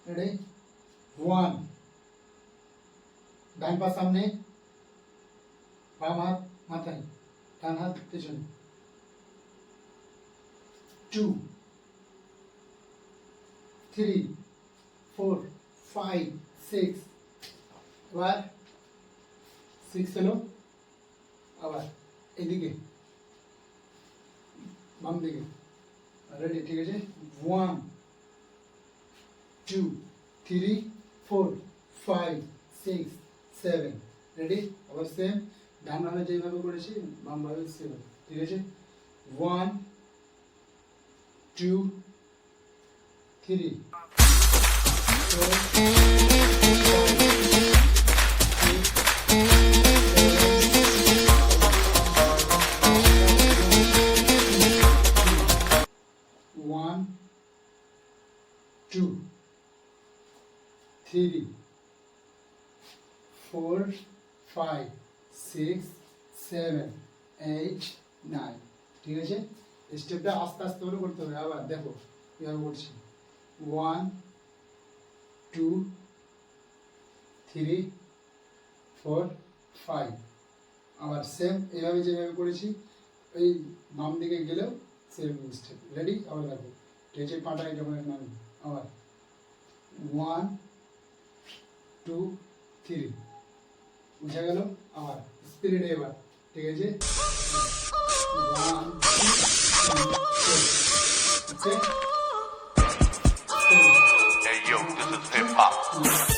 Ready 1 ডান পা সামনে বাম হাত মাথায় ডান হাত পেছনে 2 3 4 5 6 আবার 6 হলো আবার এদিকে বাম দিকে রেডি ঠিক আছে 1 2 3 4 5 6 7 রেডি আবার সেম ডান ভাবে যেভাবে করেছি বাম ভাবে সেম ঠিক আছে 1 2 3 1 2 3 4 5 6 7 8 9 ঠিক আছে স্টেপটা আস্তে আস্তে করে করতে হবে আবার দেখো কিভাবে করছি 1 2 3 4 5 আবার সেম এইভাবে যেভাবে করেছি এই বাম দিকে গেলেও সেম স্টেপ রেডি আবার দেখো ঠিক আছে পাটা এটা করে নাম আবার 1 2 3 বুঝা গেল আবার স্পিরিটে এবার ঠিক আছে 1 2 3 Hey yo, this is hip hop.